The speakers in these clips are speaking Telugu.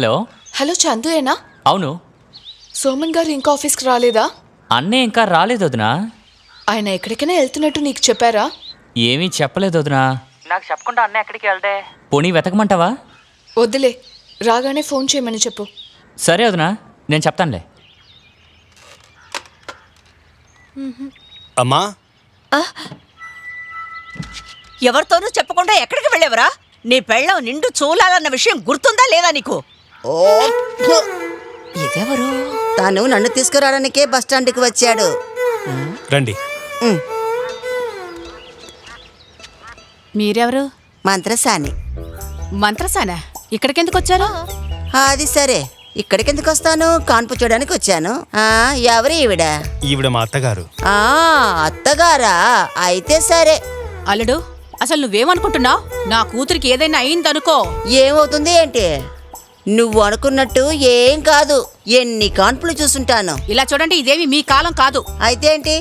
Hello hello చందుయేనా? అవును. సోమన్ గారు ఇంకా ఆఫీస్కి రాలేదా? అన్నయ్య ఇంకా రాలేదు వదినా. ఆయన ఎక్కడికైనా వెళ్తున్నట్టు నీకు చెప్పారా? ఏమీ చెప్పలేదు వదినా. నాకు చెప్పకుండా అన్నయ్య ఎక్కడికి వెళ్తే పోనీ వెతకమంటావా? వద్దులే, రాగానే ఫోన్ చేయమని చెప్పు. సరే వదినా, నేను చెప్తానులే. అమ్మా, ఎవరితోనూ చెప్పకుండా ఎక్కడికి వెళ్ళేవరా? నీ పెళ్ళం నిండు చూలాలన్న విషయం గుర్తుందా లేదా నీకు? ఇదెవరు? తాను నన్ను తీసుకురావడానికే బస్టాండ్కి వచ్చాడు. రండి. మీరెవరు? మంత్రసాని. మంత్రసానా? ఇక్కడికెందుకు వచ్చారు? అది సరే, ఇక్కడికెందుకు వస్తాను? కాన్పు చూడడానికి వచ్చాను. ఎవరు ఈవిడ? ఈవిడ మా అత్తగారు. అత్తగారా? అయితే సరే. అల్లుడు, అసలు నువ్వేమనుకుంటున్నావు? నా కూతురికి ఏదైనా అయిందనుకో. ఏమవుతుంది ఏంటి? నువ్వు అనుకున్నట్టు ఏం కాదు. ఎన్ని కాన్పులు చూసుంటాను. ఇలా చూడండి, ఇదేమి మీ కాలం కాదు. అయితే ఏంటి?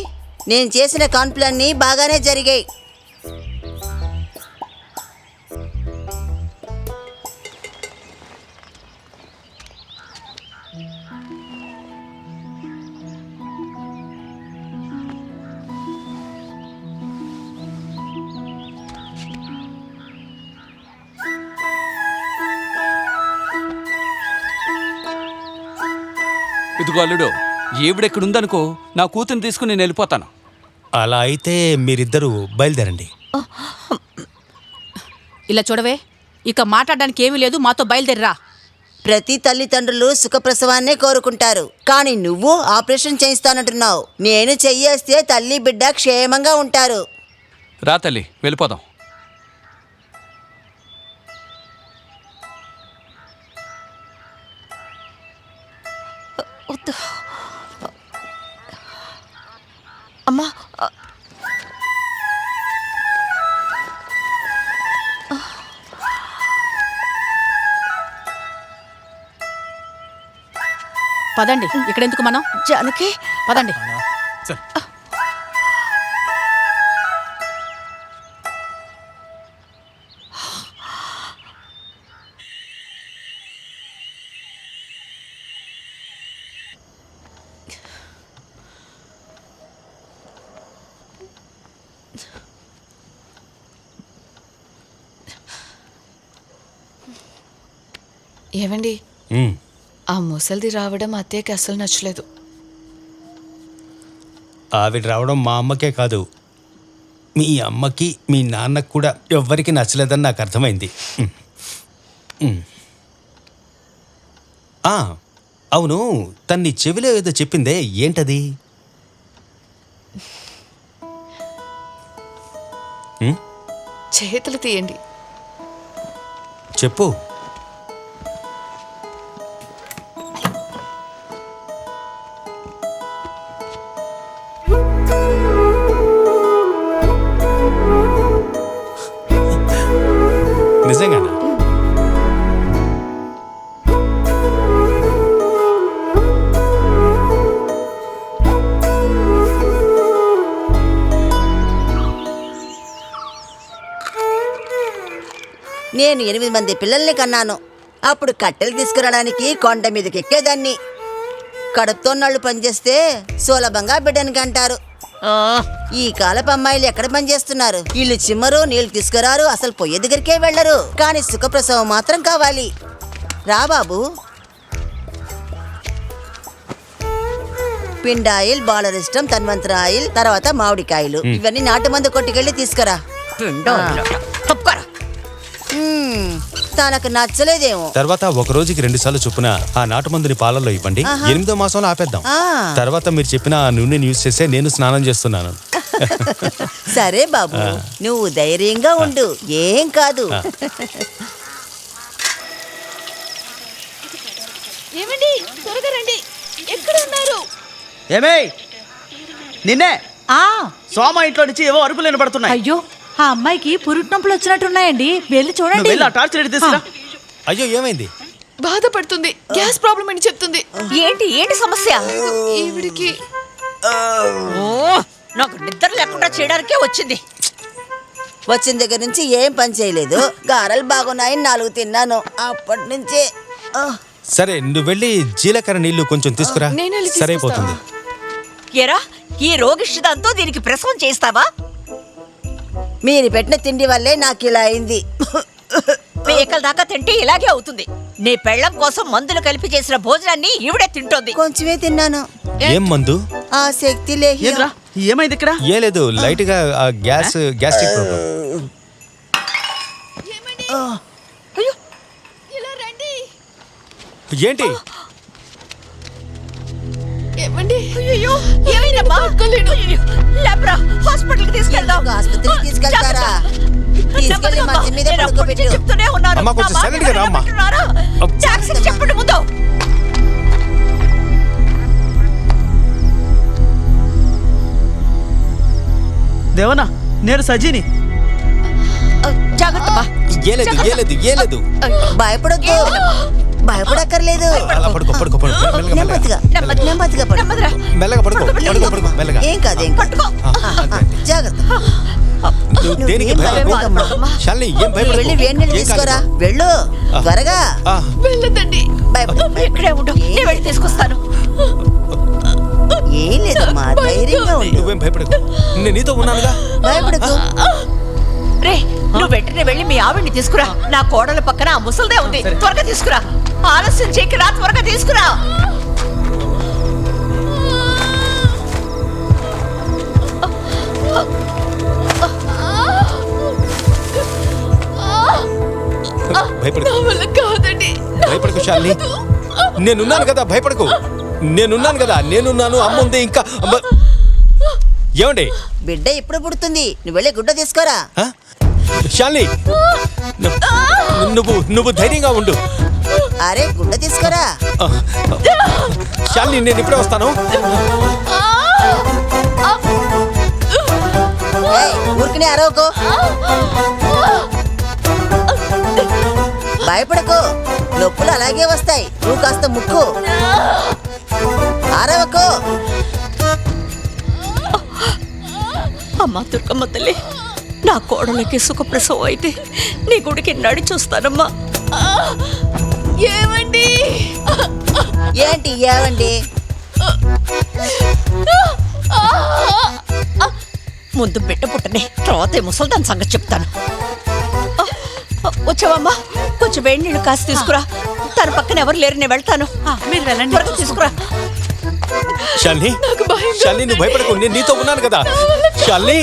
నేను చేసిన కాన్పులన్నీ బాగానే జరిగాయి. ఇదిగో అల్లుడు, ఈవిడెక్కడుందనుకో నా కూతుర్ని తీసుకుని నేను వెళ్ళిపోతాను. అలా అయితే మీరిద్దరూ బయలుదేరండి. ఇలా చూడవే, ఇక మాట్లాడడానికి ఏమీ లేదు, మాతో బయలుదేరిరా. ప్రతి తల్లిదండ్రులు సుఖప్రసవాన్నే కోరుకుంటారు, కానీ నువ్వు ఆపరేషన్ చేయిస్తానంటున్నావు. నేను చెయ్యేస్తే తల్లి బిడ్డ క్షేమంగా ఉంటారు. రా తల్లి, వెళ్ళిపోదాం. అమ్మా, పదండి, ఇక్కడెందుకు మనం? జానకి పదండి. ఏవండి, ఉమ్, ఆ ముసలిది రావడం అత్తయ్యకి అసలు నచ్చలేదు. ఆవిడ రావడం మా అమ్మకే కాదు, మీ అమ్మకి మీ నాన్నకు కూడా ఎవ్వరికి నచ్చలేదని నాకు అర్థమైంది. అవును, తన్ని చెవిలో ఏదో చెప్పిందే, ఏంటది? చేతులు తీయండి. చెప్పు. నిజంగానా? నేను 8 మంది పిల్లల్ని కన్నాను. అప్పుడు కట్టెలు తీసుకురావడానికి కొండ మీదకి ఎక్కేదాన్ని. కడుపుతో నళ్ళు పనిచేస్తే సులభంగా బిడ్డనికి అంటారు. ఈ కాలపు అమ్మాయిలు ఎక్కడ పనిచేస్తున్నారు? ఇల్లు చిమ్మరు, నీళ్లు తీసుకురారు, అసలు పొయ్యి దగ్గరికే వెళ్ళరు. కానీ సుఖప్రసవం మాత్రం కావాలి. రా బాబు. పిండాయిల్, బాలరిష్టం, తన్వంతర ఆయిల్, తర్వాత మామిడికాయలు, ఇవన్నీ నాటు మందు కొట్టుకెళ్ళి తీసుకురా. తనకు నచ్చలేదేమో. తర్వాత ఒక రోజుకి 2 సార్లు చొప్పున ఆ నాటు మందుని పాలల్లో ఇవ్వండి. 8వ మాసంలో ఆపేద్దాం. తర్వాత మీరు చెప్పిన ఆ నూనెని యూజ్ చేసే నేను స్నానం చేస్తున్నాను. సరే బాబు, నువ్వు ధైర్యంగా ఉండు, ఏం కాదు. ఏమండి, త్వరగా రండి. ఎక్కడ ఉన్నారు? ఏమే, నిన్నే సోమ ఇంట్లో నుంచి ఏవో అరుపులు వినపడుతున్నాయి. అయ్యో, ఆ అమ్మాయికి పురుటినొప్పులు వచ్చినట్టున్నాయండి, వెళ్ళి చూడండి. వెళ్ళి ఆ టార్చ్ లైట్ తీసుకురా. అయ్యో, ఏమైంది? బాధపడుతుంది, గ్యాస్ ప్రాబ్లం అని చెప్తుంది. ఏంటి సమస్య? ఈవిడికి నాకు నిద్ర లేకుండా చేయడానికే వచ్చింది. వచ్చిన దగ్గర నుంచి ఏం పని చేయలేదు. గారెలు బాగున్నాయని 4 తిన్నాను. అప్పటి నుంచే సరే నువ్వు వెళ్ళి జీలకర్ర నీళ్లు కొంచెం తీసుకురా. నేను వెళ్ళి సరైపోతుంది. ఎరా ఈ రోగిష్టిదంతో దీనికి ప్రసవం చేస్తావా? మీరు పెట్టిన తిండి వల్లే నాకు ఇలా అయింది. పేకల దాకా తింటే ఇలాగే అవుతుంది. నీ పెళ్ళం కోసం మందులు కలిపి చేసిన భోజనాన్ని ఈవిడే తింటోంది. కొంచెమే తిన్నాను. ఏం మందు? ఆ శక్తి లేహ్యం. ఏంద్రా ఏమైంది ఇక్కడ? ఏ లేదు, లైట్ గా గ్యాస్ట్రిక్ ప్రాబ్లం. అయ్యో ఇలా రండి. ఏంటి? ఏమండి? అయ్యో ఏమైందమ్మా? అయ్యో, లేప్రా, హాస్పిటల్కి తీసుకెళ్దాం. ఆసుపత్రికి తీసుకెళ్తారా? తీసుకెళ్ళి మంచం మీద నేను అప్పటి నుంచి పడుకోబెట్టు. చెప్తూనే ఉన్నాను. అమ్మా, కొంచెం నా మాట silent గా రా, అమ్మా. వింటున్నారా? జాక్సన్ చెప్పండి ముందు. దేవనా నేను సజీని. జాగ్రత్త బా. ఏ లేదు. భయపడొద్దు. భయపడక్కర్లేదు. అలా పడుకో మెల్లగా నెమ్మదిగా నెమ్మదిగా పడు. నెమ్మదిరా. మెల్లగా పడుకో మెల్లగా. ఏం కాదు ఏం కాదు. జాగ్రత్త. నువ్వు దేనికి భయపడకు. శాలిని, ఏం వెళ్ళి భయపడకు. వేడి నీళ్ళు తీసుకోరా. వెళ్ళు త్వరగా. ఆ, వెళ్ళదండి. ఇక్కడే ఉండు, నేను వెళ్ళి తీసుకొస్తాను. ఏం లేదమ్మా, ధైర్యంగా ఉండు. నువ్వేం భయపడకు, నేను నీతో ఉన్నానుగా. భయపడకు. రే, నువ్వు వెంటనే వెళ్ళి మీ ఆవిడ్ని తీసుకురా. నా కోడల పక్కన ఆ ముసల్దే ఉంది. త్వరగా తీసుకురా. ఆలస్యం చేయకిరా, త్వరగా తీసుకురా. భయపడకు నా వల్ల కాదండి. భయపడకు శాలిని, నేనున్నాను కదా. భయపడకు, నేనున్నాను కదా. నేనున్నాను. అమ్మ ఉంది ఇంకా. ఏమండి? బిడ్డ ఇప్పుడు పుడుతుంది. నువ్వు వెళ్ళి గుడ్డ తీసుకోరా. ఆ? శాలిని, నువ్వు ధైర్యంగా ఉండు. అరే గుడ్డ తీసుకోరా. శాలిని, నేను ఇప్పుడే వస్తాను. ఏయ్, ఊరికనే అరవకు. భయపడకు, నొప్పులు అలాగే వస్తాయి. నువ్వు కాస్త ముక్కు. అరవకు. అమ్మా దుర్గమ్మ తల్లి, నా కోడలకి సుఖప్రసవం అయితే నీ గుడికి నడి చూస్తానమ్మా. ఏమండి? ఏంటి ఏవండి? ముందు బిడ్డ పుట్టనే, తర్వాత ముసల్దాన్ సంగతి చెప్తాను. వచ్చావమ్మా, కొంచెం వేడి నీళ్ళు కాసి తీసుకురా. తన పక్కన ఎవరు లేరు, నేను వెళ్తాను. మీరు వెళ్ళండి. త్వరగా తీసుకురా. శాలిని, శాలిని, నువ్వు భయపడకు, నేను నీతో ఉన్నాను కదా. శాలిని,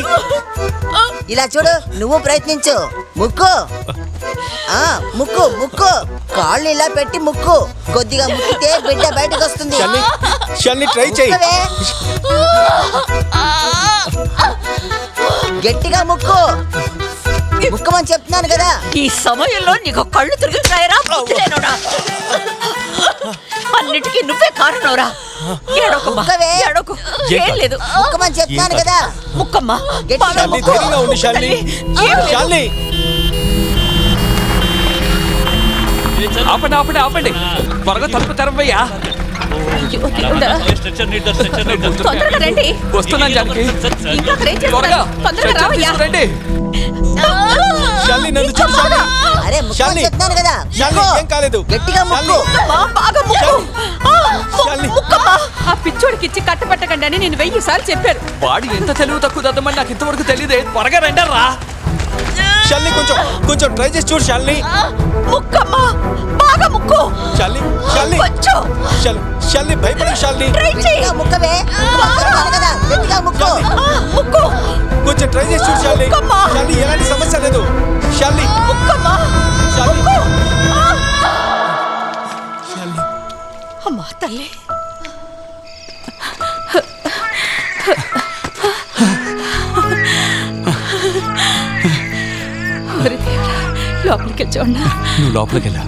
ఇలా చూడు, నువ్వు ప్రయత్నించు. ముక్కు. ముక్కు ముక్కు. కాళ్ళు ఇలా పెట్టి ముక్కు. కొద్దిగా ముక్కితే బిడ్డ బయటకు వస్తుంది. శాలిని, శాలిని, ట్రై చేయి. ముక్కవే. గట్టిగా ముక్కు. ముక్కమని చెప్తున్నాను కదా. ఈ సమయంలో నీకు కళ్ళు తిరుగుతున్నాయరా? బుద్ధిలేనోడా? అన్నిటికీ నువ్వే కారణంరా. ఏడోకమ్మా, ముక్కవే. ఏడోకు. ఏం ఏం కాదు. లేదు. ముక్కమని చెప్తున్నాను కదా. ముక్కమ్మా. గట్టిగా బాగా శాలిని, ముక్కు. ధైర్యంగా ఉండు శాలిని. ఏం లేదు. శాలిని, ఆపండి త్వరగా తలుపు తెరవయ్యా. అయ్యో, దేవుడా. తొందరగా రండి. వస్తున్నాను జానకి. ఇంకా అక్కడ ఏం త్వరగా చేస్తున్నారు? తొందరగా రావయ్యా. రండి. శాలిని, నన్ను చూడు శాలిని. అరే ముక్కమని శాలిని. చెప్తున్నాను కదా. శాలిని, ముక్కు. ఏం కాలేదు. గట్టిగా ముక్కు. ముక్కమ్మా, బాగా ముక్కు. శాలిని. ముక్కమ్మా. ఆ పిచ్చోడికి ఇచ్చి కట్టబెట్టకండి అని నేను 1000 సార్లు చెప్పాను. వాడు ఎంత తెలివి తక్కువ దద్దమని నాకు ఇంతవరకు తెలియదే. త్వరగా రండర్రా. శాలిని, కొంచెం ట్రై చేసి చూడు శాలిని. ముక్కమ్మా, బాగా ముక్కు. శాలిని, శాలిని, కొంచెం శాలిని, భయపడకు శాలిని. ట్రై చేయి. గట్టిగా ముక్కవే. చెప్తున్నాను కదా. గట్టిగా ముక్కు. ముక్కు. కొంచెం ట్రై చేసి చూడు శాలిని. ముక్కమ్మా. శాలిని, ఎలాంటి సమస్య లేదు. శాలిని, ముక్కమ్మా. శాలిని, అమ్మా తల్లి. ఒరే దేవుడా, లోపలికి వచ్చావన్నా. నువ్వు లోపలికి వెళ్ళా.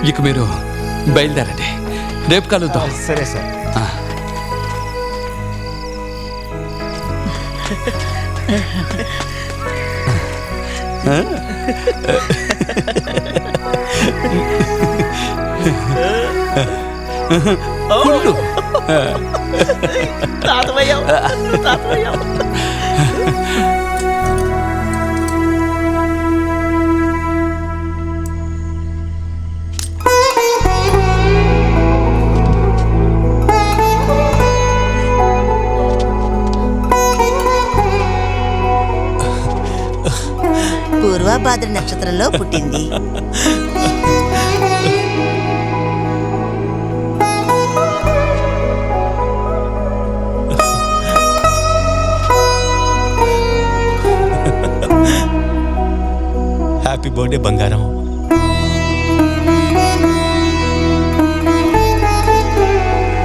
ఇక మీరు బయలుదేరండి. రేపు కలుద్దాం. సరే సార్. ఉండు. తాతమయ్యావు. పూర్వభాద్ర నక్షత్రంలో పుట్టింది. హ్యాపీ బర్త్డే బంగారం.